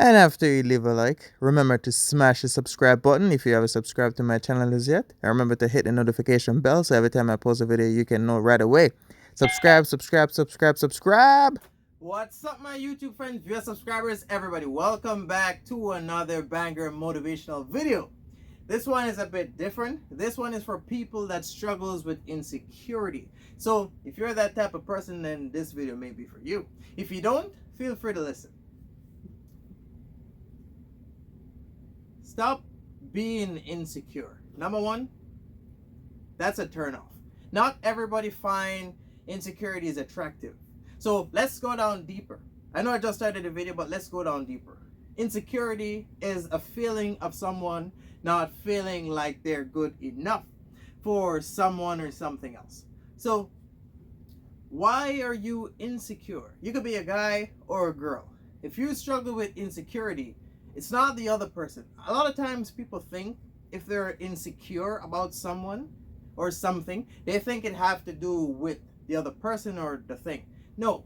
And after you leave a like, remember to smash the subscribe button if you haven't subscribed to my channel as yet. And remember to hit the notification bell so every time I post a video, you can know right away. Subscribe, subscribe, subscribe, subscribe. What's up, my YouTube friends, viewers, subscribers, everybody? Welcome back to another banger motivational video. This one is a bit different. This one is for people that struggles with insecurity. So if you're that type of person, then this video may be for you. If you don't, feel free to listen. Stop being insecure. Number one, that's a turnoff. Not everybody find insecurity is attractive. So let's go down deeper. I know I just started the video, but let's go down deeper. Insecurity is a feeling of someone not feeling like they're good enough for someone or something else. So why are you insecure? You could be a guy or a girl. If you struggle with insecurity, it's not the other person. A lot of times people think if they're insecure about someone or something, they think it have to do with the other person or the thing. No,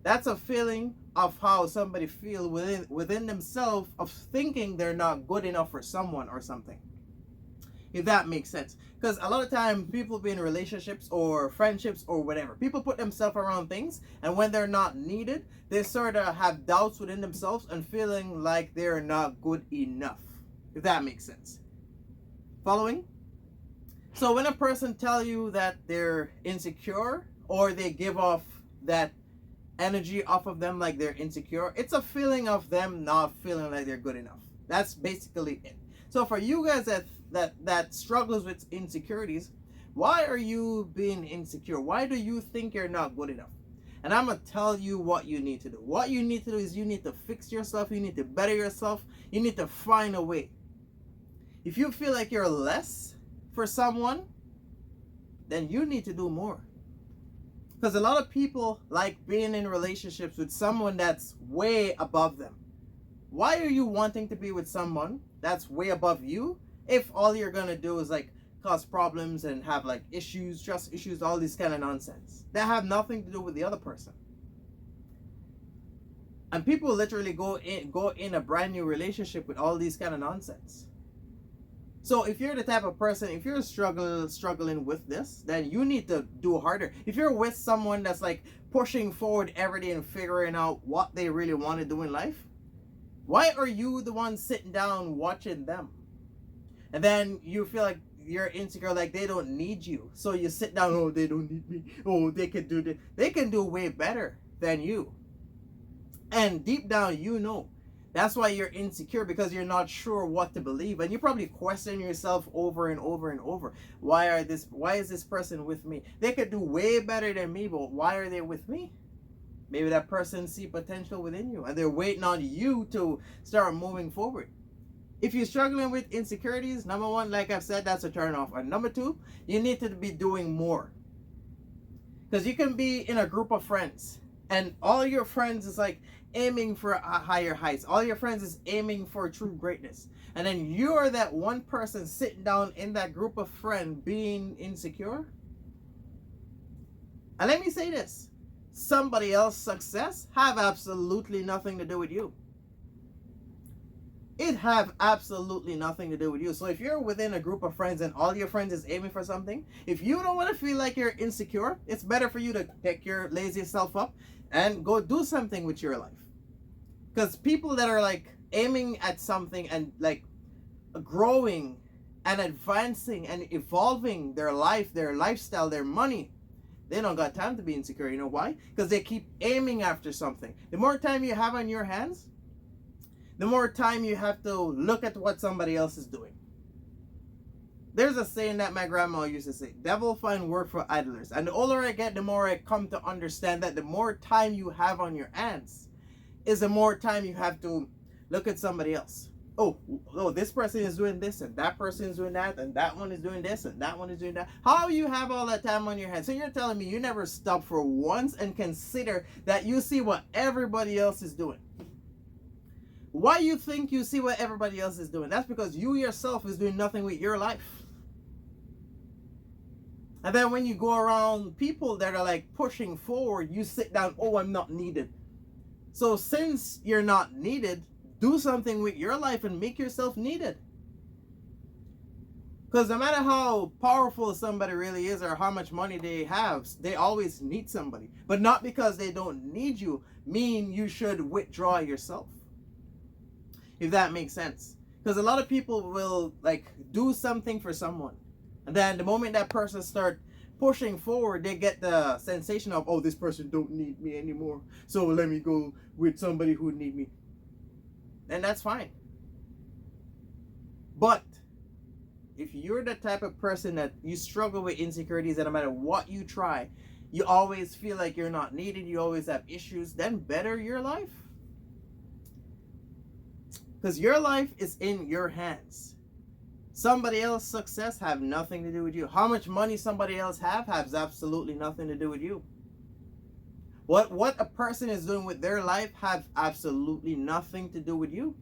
that's a feeling of how somebody feel within themselves of thinking they're not good enough for someone or something. If that makes sense. Because a lot of time people be in relationships or friendships or whatever. People put themselves around things, and when they're not needed, they sort of have doubts within themselves and feeling like they're not good enough. If that makes sense. Following? So when a person tell you that they're insecure or they give off that energy off of them like they're insecure, it's a feeling of them not feeling like they're good enough. That's basically it. So for you guys that struggles with insecurities, why are you being insecure? Why do you think you're not good enough? And I'm gonna tell you what you need to do. What you need to do is you need to fix yourself, you need to better yourself, you need to find a way. If you feel like you're less for someone, then you need to do more. Because a lot of people like being in relationships with someone that's way above them. Why are you wanting to be with someone that's way above you if all you're gonna do is like cause problems and have like issues, trust issues, all this kind of nonsense that have nothing to do with the other person? And people literally go in a brand new relationship with all these kind of nonsense. So if you're the type of person, if you're struggling with this, then you need to do harder. If you're with someone that's like pushing forward every day and figuring out what they really want to do in life, why are you the one sitting down watching them? And then you feel like you're insecure, like they don't need you. So you sit down, oh, they don't need me. Oh, they can do this. They can do way better than you. And deep down, you know. That's why you're insecure, because you're not sure what to believe, and you probably question yourself over and over and over. Why is this person with me? They could do way better than me, but why are they with me? Maybe that person see potential within you and they're waiting on you to start moving forward. If you're struggling with insecurities, number one, like I've said, that's a turn off. And number two, you need to be doing more. Because you can be in a group of friends and all your friends is like aiming for higher heights. All your friends is aiming for true greatness. And then you're that one person sitting down in that group of friends being insecure. And let me say this. Somebody else's success have absolutely nothing to do with you. It have absolutely nothing to do with you. So if you're within a group of friends and all your friends is aiming for something, if you don't want to feel like you're insecure, it's better for you to pick your lazy self up and go do something with your life. Because people that are like aiming at something and like growing and advancing and evolving their life, their lifestyle, their money, they don't got time to be insecure. You know why? Because they keep aiming after something. The more time you have on your hands, the more time you have to look at what somebody else is doing. There's a saying that my grandma used to say, devil find work for idlers. And the older I get, the more I come to understand that the more time you have on your hands is the more time you have to look at somebody else. Oh, this person is doing this and that person is doing that and that one is doing this and that one is doing that. How you have all that time on your hands? So you're telling me you never stop for once and consider that you see what everybody else is doing. Why you think you see what everybody else is doing? That's because you yourself is doing nothing with your life. And then when you go around people that are like pushing forward, you sit down, oh, I'm not needed. So since you're not needed, Do something with your life and make yourself needed. Because no matter how powerful somebody really is or how much money they have, they always need somebody. But not because they don't need you mean you should withdraw yourself. If that makes sense. Because a lot of people will like do something for someone. And then the moment that person start pushing forward, they get the sensation of, oh, this person don't need me anymore, so let me go with somebody who need me. And that's fine. But if you're the type of person that you struggle with insecurities, and no matter what you try, you always feel like you're not needed, you always have issues, then better your life. Because your life is in your hands. Somebody else's success have nothing to do with you. How much money somebody else has absolutely nothing to do with you. What a person is doing with their life have absolutely nothing to do with you.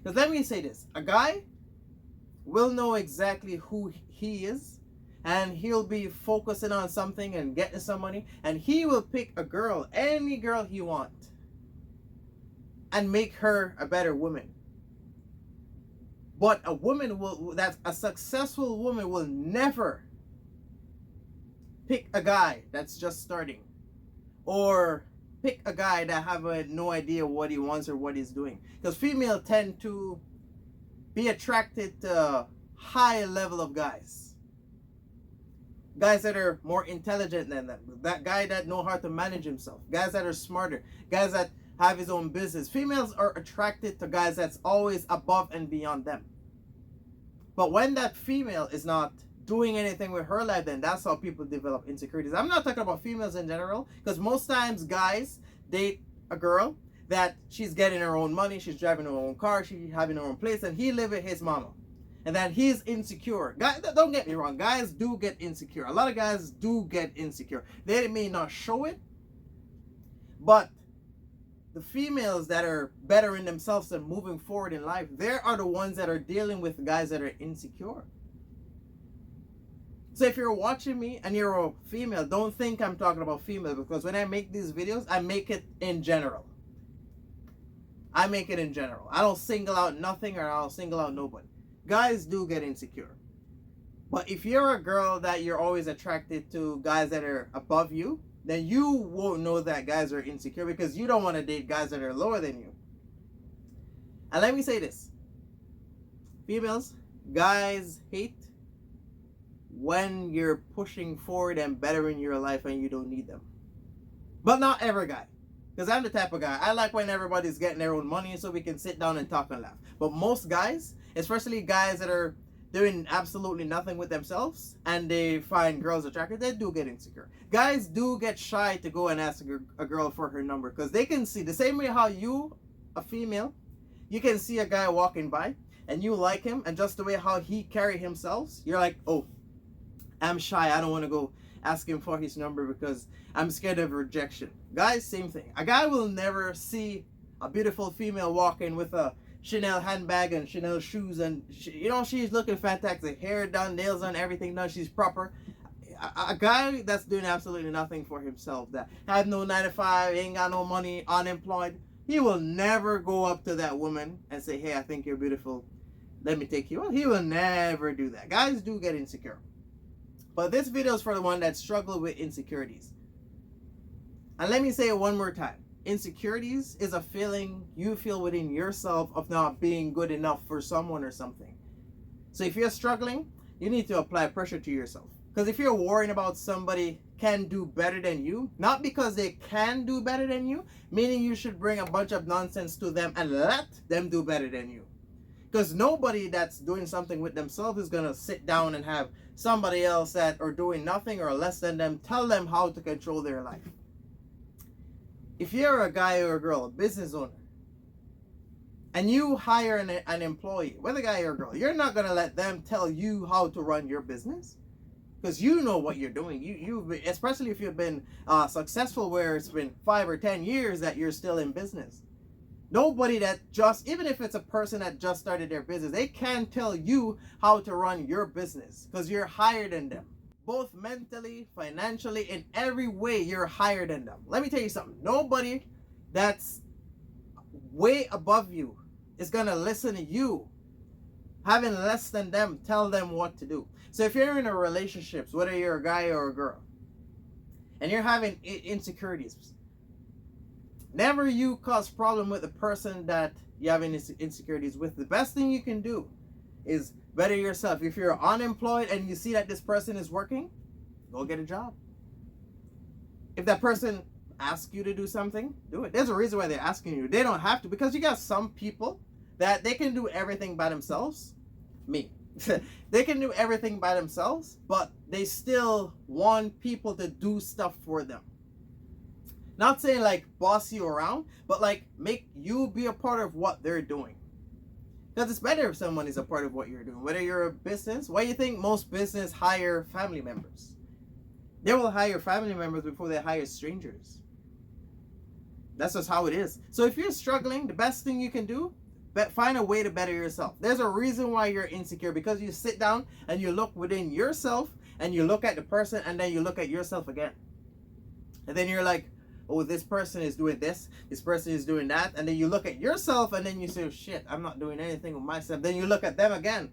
Because let me say this. A guy will know exactly who he is, and he'll be focusing on something and getting some money, and he will pick a girl, any girl he wants, and make her a better woman. But a woman that's a successful woman will never pick a guy that's just starting, or pick a guy that have no idea what he wants or what he's doing. Because females tend to be attracted to high level of guys that are more intelligent than them, that guy that know how to manage himself, guys that are smarter, guys that have his own business. Females are attracted to guys that's always above and beyond them. But when that female is not doing anything with her life, then that's how people develop insecurities. I'm not talking about females in general, because most times guys date a girl that she's getting her own money, she's driving her own car, she's having her own place, and he live with his mama. And then he's insecure. Guys, don't get me wrong, guys do get insecure. A lot of guys do get insecure. They may not show it, but the females that are better in themselves and moving forward in life, they are the ones that are dealing with guys that are insecure. So if you're watching me and you're a female, don't think I'm talking about female, because when I make these videos, I make it in general. I make it in general. I don't single out nothing, or I don't single out nobody. Guys do get insecure. But if you're a girl that you're always attracted to guys that are above you, then you won't know that guys are insecure, because you don't want to date guys that are lower than you. And let me say this. Females, guys hate when you're pushing forward and bettering your life and you don't need them. But not every guy. Because I'm the type of guy, I like when everybody's getting their own money so we can sit down and talk and laugh. But most guys, especially guys that are doing absolutely nothing with themselves and they find girls attractive, they do get insecure. Guys do get shy to go and ask a girl for her number, because they can see the same way how you, a female, you can see a guy walking by and you like him, and just the way how he carry himself, you're like, oh, I'm shy, I don't want to go ask him for his number because I'm scared of rejection. Guys, same thing. A guy will never see a beautiful female walking with a Chanel handbag and Chanel shoes, and she's looking fantastic, hair done, nails done, everything done, she's proper. A guy that's doing absolutely nothing for himself, that have no 9 to 5, ain't got no money, unemployed, he will never go up to that woman and say, hey, I think you're beautiful, let me take you out. He will never do that. Guys do get insecure. But this video is for the one that struggled with insecurities. And let me say it one more time. Insecurities is a feeling you feel within yourself of not being good enough for someone or something. So if you're struggling, you need to apply pressure to yourself. Because if you're worrying about somebody can do better than you, not because they can do better than you, meaning you should bring a bunch of nonsense to them and let them do better than you. Because nobody that's doing something with themselves is going to sit down and have somebody else that are doing nothing or less than them tell them how to control their life. If you're a guy or a girl, a business owner, and you hire an employee, whether a guy or a girl, you're not going to let them tell you how to run your business, because you know what you're doing. You especially if you've been successful, where it's been 5 or 10 years that you're still in business. Nobody that even if it's a person that just started their business, they can't tell you how to run your business, because you're higher than them. Both mentally, financially, in every way, you're higher than them. Let me tell you something. Nobody that's way above you is going to listen to you having less than them tell them what to do. So if you're in a relationship, whether you're a guy or a girl, and you're having insecurities, never you cause problem with the person that you have insecurities with. The best thing you can do is better yourself. If you're unemployed and you see that this person is working, go get a job. If that person asks you to do something, do it. There's a reason why they're asking you. They don't have to, because you got some people that they can do everything by themselves. Me. They can do everything by themselves, but they still want people to do stuff for them. Not saying like boss you around, but like make you be a part of what they're doing. Because it's better if someone is a part of what you're doing. Whether you're a business, why do you think most business hire family members? They will hire family members before they hire strangers. That's just how it is. So if you're struggling, the best thing you can do, find a way to better yourself. There's a reason why you're insecure, because you sit down and you look within yourself and you look at the person and then you look at yourself again. And then you're like, oh, this person is doing this person is doing that. And then you look at yourself and then you say, oh, shit, I'm not doing anything with myself. Then you look at them again.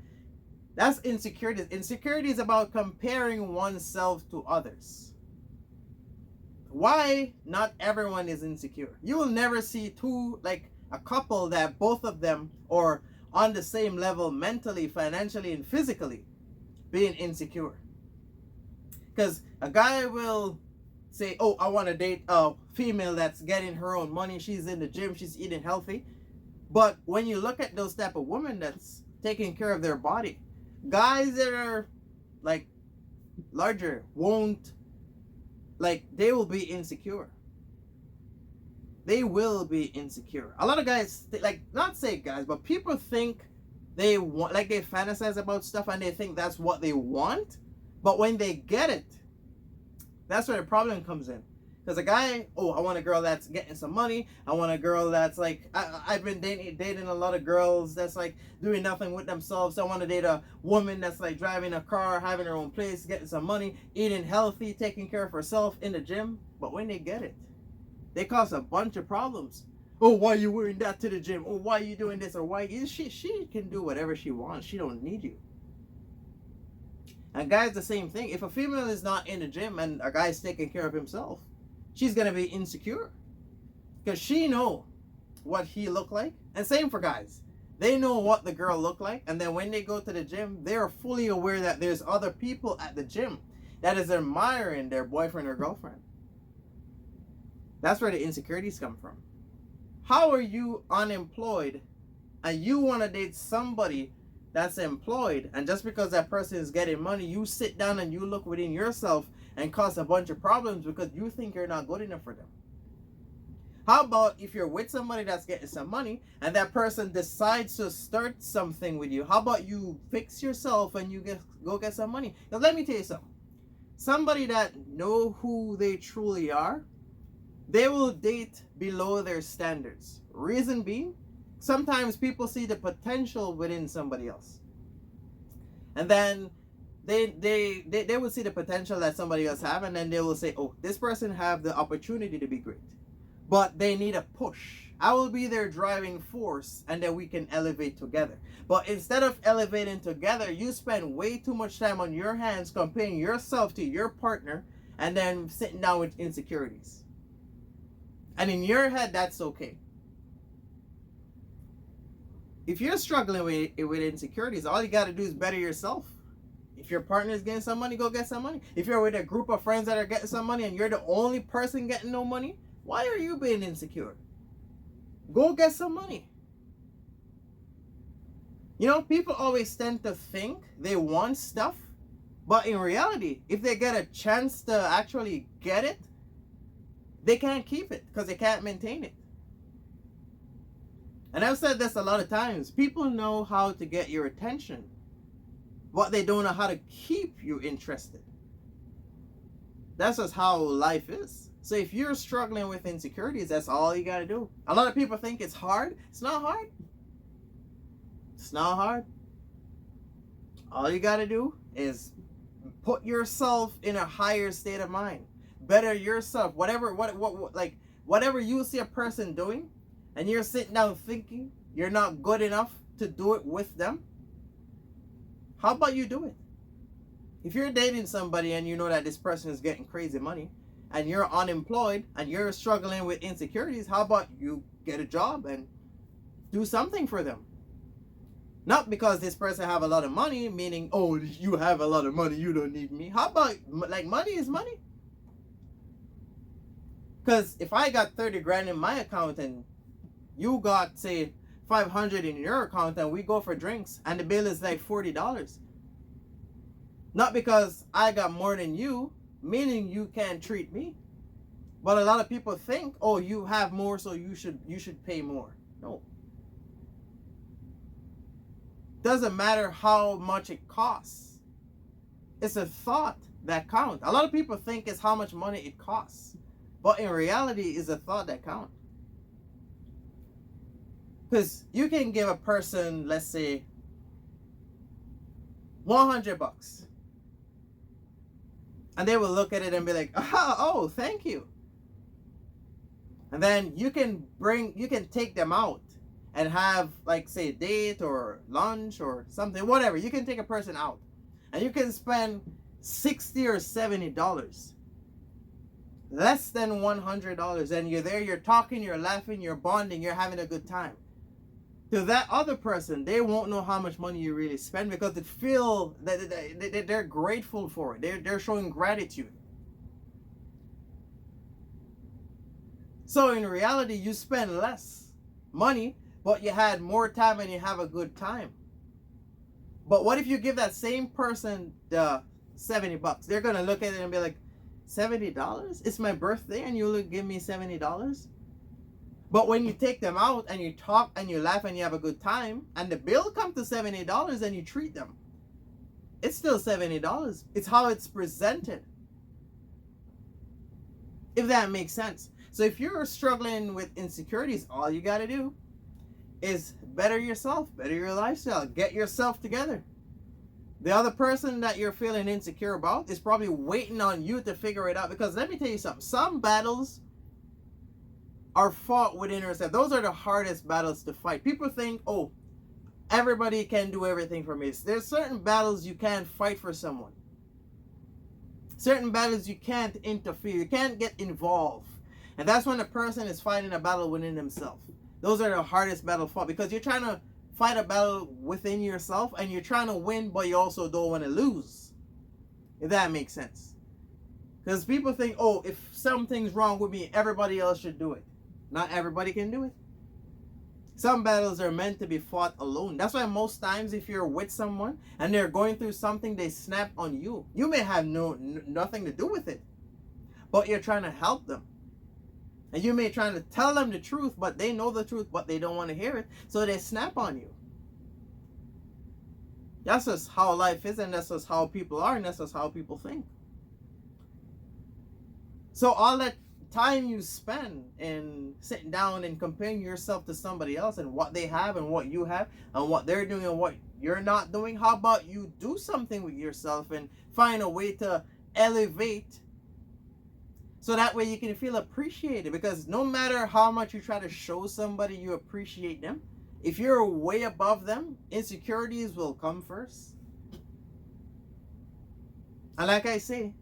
That's insecurity. Insecurity is about comparing oneself to others. Why not everyone is insecure? You will never see a couple that both of them are on the same level mentally, financially, and physically being insecure. Because a guy will say, oh, I want to date a female that's getting her own money, she's in the gym, she's eating healthy. But when you look at those type of women that's taking care of their body, guys that are like larger won't, like, they will be insecure. They will be insecure. A lot of guys, like, not say guys, but people think they want, like, they fantasize about stuff and they think that's what they want. But when they get it, that's where the problem comes in. Because a guy, oh, I want a girl that's getting some money. I want a girl that's like, I've been dating a lot of girls that's like doing nothing with themselves. I want to date a woman that's like driving a car, having her own place, getting some money, eating healthy, taking care of herself in the gym. But when they get it, they cause a bunch of problems. Oh, why are you wearing that to the gym? Oh, why are you doing this? Or why she can do whatever she wants. She don't need you. And guys, the same thing. If a female is not in the gym and a guy's taking care of himself, she's gonna be insecure because she know what he look like. And same for guys. They know what the girl look like, and then when they go to the gym, they are fully aware that there's other people at the gym that is admiring their boyfriend or girlfriend. That's where the insecurities come from. How are you unemployed and you want to date somebody that's employed, and just because that person is getting money, you sit down and you look within yourself and cause a bunch of problems because you think you're not good enough for them? How about if you're with somebody that's getting some money and that person decides to start something with you? How about you fix yourself and you go get some money? Now let me tell you something. Somebody that know who they truly are, they will date below their standards. Reason being, sometimes people see the potential within somebody else. And then they will see the potential that somebody else have, and then they will say, oh, this person have the opportunity to be great, but they need a push. I will be their driving force, and then we can elevate together. But instead of elevating together, you spend way too much time on your hands comparing yourself to your partner and then sitting down with insecurities. And in your head, that's okay. If you're struggling with insecurities, all you got to do is better yourself. If your partner is getting some money, go get some money. If you're with a group of friends that are getting some money and you're the only person getting no money, why are you being insecure? Go get some money. You know, people always tend to think they want stuff, but in reality, if they get a chance to actually get it, they can't keep it because they can't maintain it. And I've said this a lot of times. People know how to get your attention, but they don't know how to keep you interested. That's just how life is. So if you're struggling with insecurities, that's all you got to do. A lot of people think it's hard. It's not hard. It's not hard. All you got to do is put yourself in a higher state of mind. Better yourself. Whatever you see a person doing, and you're sitting down thinking you're not good enough to do it with them, how about you do it? If you're dating somebody and you know that this person is getting crazy money and you're unemployed and you're struggling with insecurities, how about you get a job and do something for them? Not because this person have a lot of money, meaning, oh, you have a lot of money, you don't need me. How about, like, money is money? Because if I got 30 grand in my account and you got, say, 500 in your account and we go for drinks and the bill is like $40, not because I got more than you, meaning you can't treat me. But a lot of people think, oh, you have more, so you should pay more. No. Doesn't matter how much it costs. It's a thought that counts. A lot of people think it's how much money it costs. But in reality, it's a thought that counts. Because you can give a person, let's say, $100. And they will look at it and be like, oh, thank you. And then you can take them out and have, like, say, a date or lunch or something, whatever. You can take a person out and you can spend $60 or $70, less than $100, and you're there, you're talking, you're laughing, you're bonding, you're having a good time. To that other person, they won't know how much money you really spend because they feel that they're grateful for it. They're showing gratitude. So in reality, you spend less money, but you had more time and you have a good time. But what if you give that same person the $70? They're gonna look at it and be like, $70? It's my birthday and you'll give me $70? But when you take them out and you talk and you laugh and you have a good time and the bill comes to $70 and you treat them, it's still $70. It's how it's presented. If that makes sense. So if you're struggling with insecurities, all you got to do is better yourself, better your lifestyle, get yourself together. The other person that you're feeling insecure about is probably waiting on you to figure it out. Because let me tell you something, some battles are fought within yourself. Those are the hardest battles to fight. People think, oh, everybody can do everything for me. There's certain battles you can't fight for someone. Certain battles you can't interfere. You can't get involved. And that's when a person is fighting a battle within themselves. Those are the hardest battles fought because you're trying to fight a battle within yourself and you're trying to win, but you also don't want to lose. If that makes sense. Because people think, oh, if something's wrong with me, everybody else should do it. Not everybody can do it. Some battles are meant to be fought alone. That's why most times if you're with someone and they're going through something, they snap on you. You may have nothing to do with it, but you're trying to help them. And you may try to tell them the truth, but they know the truth, but they don't want to hear it, so they snap on you. That's just how life is, and that's just how people are, and that's just how people think. So all that time you spend in sitting down and comparing yourself to somebody else and what they have and what you have and what they're doing and what you're not doing, how about you do something with yourself and find a way to elevate so that way you can feel appreciated? Because no matter how much you try to show somebody you appreciate them, if you're way above them, insecurities will come first. And like I say,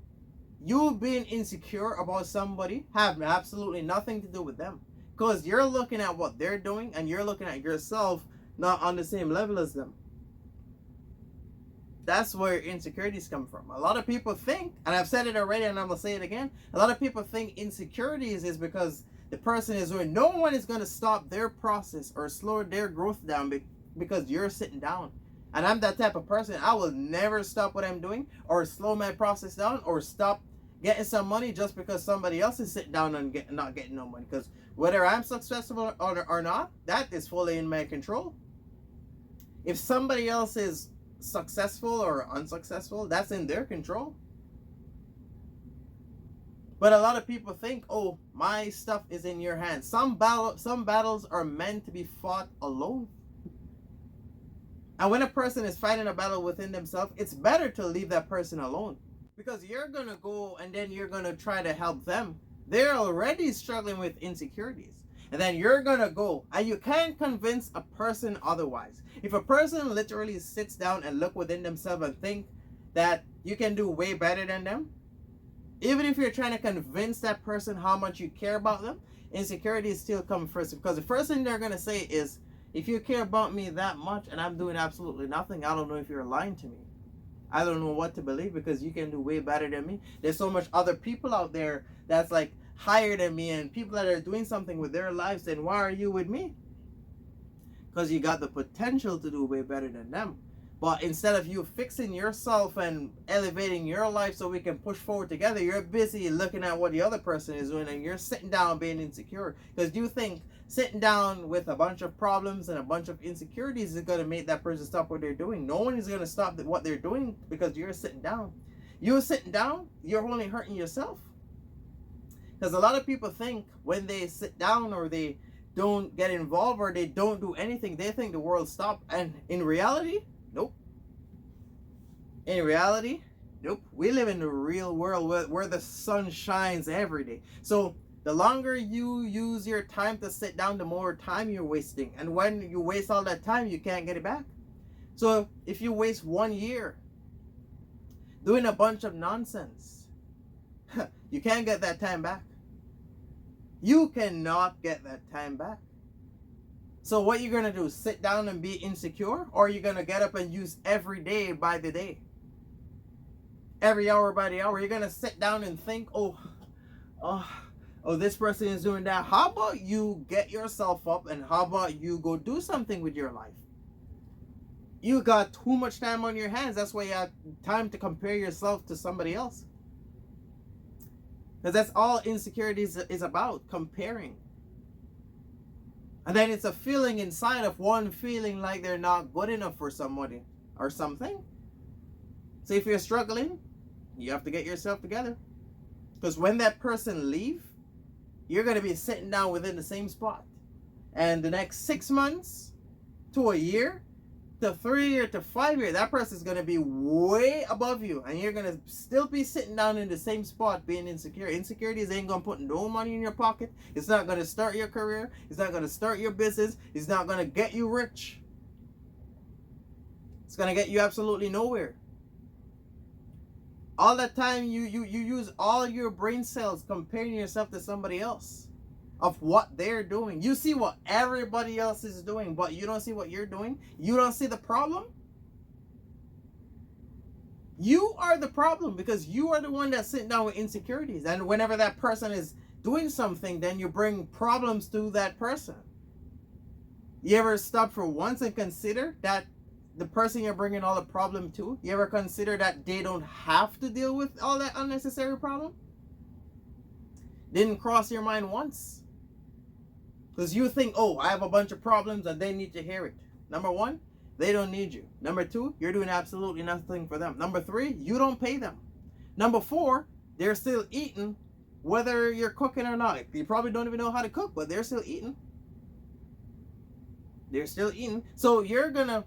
you being insecure about somebody have absolutely nothing to do with them. Because you're looking at what they're doing and you're looking at yourself not on the same level as them. That's where insecurities come from. A lot of people think, and I've said it already and I'm going to say it again, a lot of people think insecurities is because the person is doing, no one is going to stop their process or slow their growth down because you're sitting down. And I'm that type of person. I will never stop what I'm doing or slow my process down or stop getting some money just because somebody else is sitting down and not getting no money. Because whether I'm successful or not, that is fully in my control. If somebody else is successful or unsuccessful, that's in their control. But a lot of people think, oh, my stuff is in your hands. Some battles are meant to be fought alone. And when a person is fighting a battle within themselves, it's better to leave that person alone. Because you're going to go and then you're going to try to help them. They're already struggling with insecurities. And then you're gonna go, and you can't convince a person otherwise. If a person literally sits down and look within themselves and think that you can do way better than them, even if you're trying to convince that person how much you care about them, insecurities still come first. Because the first thing they're gonna say is, if you care about me that much and I'm doing absolutely nothing, I don't know if you're lying to me. I don't know what to believe, because you can do way better than me. There's so much other people out there that's like higher than me, and people that are doing something with their lives. Then why are you with me? Because you got the potential to do way better than them. But instead of you fixing yourself and elevating your life so we can push forward together, you're busy looking at what the other person is doing, and you're sitting down being insecure because you think sitting down with a bunch of problems and a bunch of insecurities is going to make that person stop what they're doing. No one is going to stop what they're doing because you're sitting down. You're sitting down, you're only hurting yourself. Because a lot of people think when they sit down or they don't get involved or they don't do anything, they think the world stopped. And in reality, nope. In reality, nope. We live in the real world where the sun shines every day. So the longer you use your time to sit down, the more time you're wasting. And when you waste all that time, you can't get it back. So if you waste 1 year doing a bunch of nonsense, you can't get that time back. You cannot get that time back. So what you're going to do, sit down and be insecure? Or you're going to get up and use every day by the day? Every hour by the hour? You're going to sit down and think, oh, this person is doing that. How about you get yourself up, and how about you go do something with your life? You got too much time on your hands. That's why you have time to compare yourself to somebody else. Because that's all insecurities is about, comparing. And then it's a feeling inside of one feeling like they're not good enough for somebody or something. So if you're struggling, you have to get yourself together. Because when that person leaves, you're going to be sitting down within the same spot. And the next 6 months to a year to 3 years to 5 years, that person is going to be way above you. And you're going to still be sitting down in the same spot being insecure. Insecurities ain't going to put no money in your pocket. It's not going to start your career. It's not going to start your business. It's not going to get you rich. It's going to get you absolutely nowhere. All that time you use all your brain cells comparing yourself to somebody else of what they're doing. You see what everybody else is doing, but you don't see what you're doing. You don't see the problem. You are the problem, because you are the one that's sitting down with insecurities. And whenever that person is doing something, then you bring problems to that person. You ever stop for once and consider that the person you're bringing all the problem to, you ever consider that they don't have to deal with all that unnecessary problem? Didn't cross your mind once? Because you think, oh, I have a bunch of problems and they need to hear it. Number one, they don't need you. Number two, you're doing absolutely nothing for them. Number three, you don't pay them. Number four, they're still eating whether you're cooking or not. You probably don't even know how to cook, but they're still eating. They're still eating. So you're going to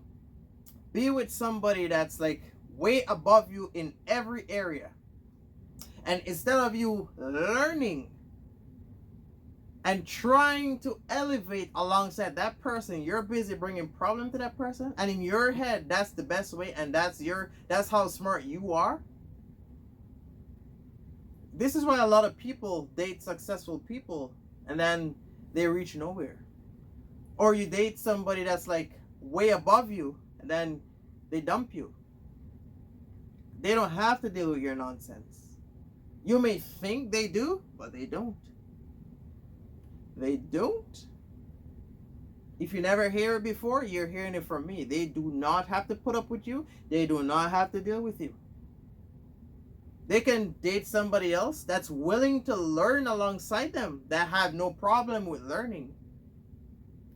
be with somebody that's like way above you in every area. And instead of you learning and trying to elevate alongside that person, you're busy bringing problem to that person. And in your head, that's the best way, and that's how smart you are. This is why a lot of people date successful people and then they reach nowhere. Or you date somebody that's like way above you and then they dump you. They don't have to deal with your nonsense. You may think they do, but they don't. They don't. If you never hear it before, you're hearing it from me. They do not have to put up with you. They do not have to deal with you. They can date somebody else that's willing to learn alongside them, that have no problem with learning.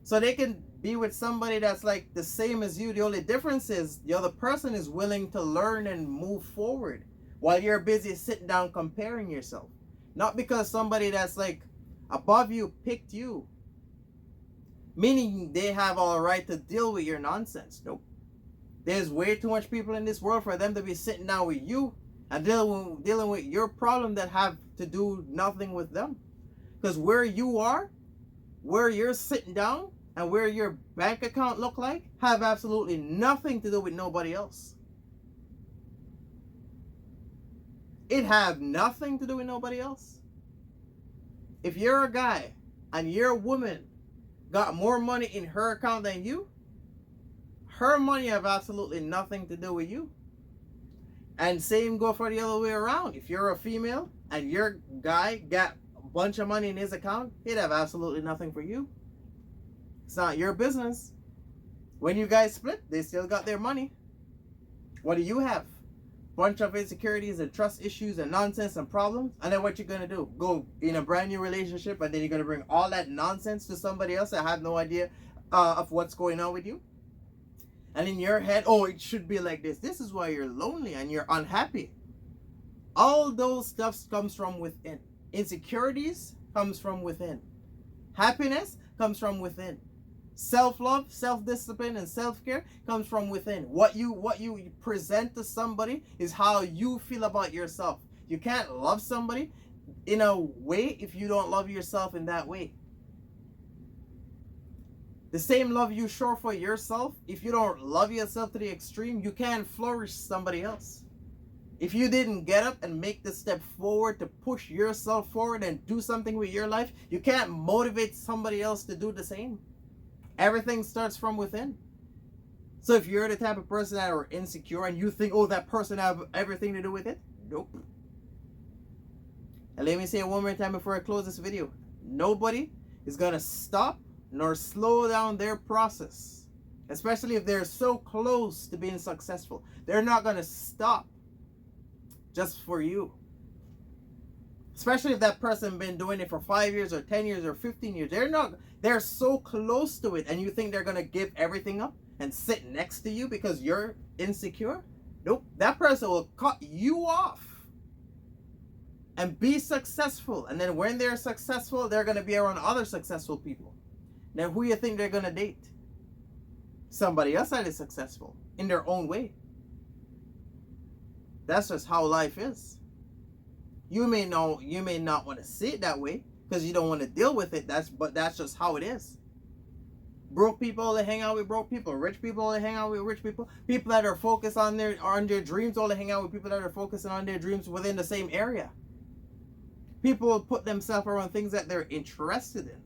So they can be with somebody that's like the same as you. The only difference is the other person is willing to learn and move forward while you're busy sitting down comparing yourself. Not because somebody that's like above you picked you, meaning they have all right to deal with your nonsense. Nope. There's way too much people in this world for them to be sitting down with you and dealing with your problem that have to do nothing with them. Because where you are, where you're sitting down and where your bank account look like have absolutely nothing to do with nobody else. It have nothing to do with nobody else. If you're a guy and your woman got more money in her account than you, her money have absolutely nothing to do with you. And same go for the other way around. If you're a female and your guy got a bunch of money in his account, it have absolutely nothing for you. It's not your business. When you guys split, they still got their money. What do you have? Bunch of insecurities and trust issues and nonsense and problems. And then what you're gonna do? Go in a brand new relationship and then you're gonna bring all that nonsense to somebody else that have no idea of what's going on with you. And in your head, oh, it should be like this. This is why you're lonely and you're unhappy. All those stuff comes from within. Insecurities comes from within. Happiness comes from within. Self-love, self-discipline, and self-care comes from within. What you present to somebody is how you feel about yourself. You can't love somebody in a way if you don't love yourself in that way. The same love you show for yourself, if you don't love yourself to the extreme, you can't flourish somebody else. If you didn't get up and make the step forward to push yourself forward and do something with your life, you can't motivate somebody else to do the same. Everything starts from within. So if you're the type of person that are insecure and you think, oh, that person have everything to do with it, nope. And let me say it one more time before I close this video. Nobody is going to stop nor slow down their process, especially if they're so close to being successful. They're not going to stop just for you. Especially if that person been doing it for 5 years or 10 years or 15 years. They're so close to it and you think they're going to give everything up and sit next to you because you're insecure? Nope. That person will cut you off and be successful. And then when they're successful, they're going to be around other successful people. Now, who you think they're going to date? Somebody else that is successful in their own way. That's just how life is. You may not want to see it that way because you don't want to deal with it. But that's just how it is. Broke people only hang out with broke people. Rich people only hang out with rich people. People that are focused on their dreams only hang out with people that are focusing on their dreams within the same area. People will put themselves around things that they're interested in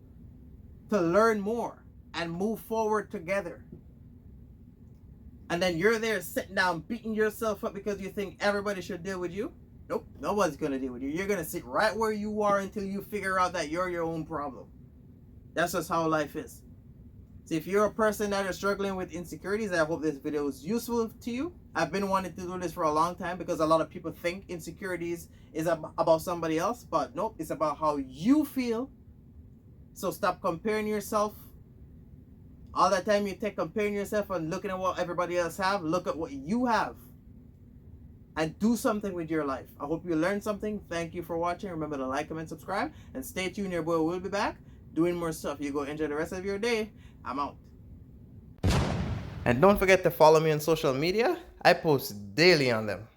to learn more and move forward together. And then you're there sitting down beating yourself up because you think everybody should deal with you. Nope, nobody's going to deal with you. You're going to sit right where you are until you figure out that you're your own problem. That's just how life is. So if you're a person that is struggling with insecurities, I hope this video is useful to you. I've been wanting to do this for a long time because a lot of people think insecurities is about somebody else. But nope, it's about how you feel. So stop comparing yourself. All that time you take comparing yourself and looking at what everybody else have, look at what you have. And do something with your life. I hope you learned something. Thank you for watching. Remember to like, comment, subscribe. And stay tuned. Your boy will be back doing more stuff. You go enjoy the rest of your day. I'm out. And don't forget to follow me on social media. I post daily on them.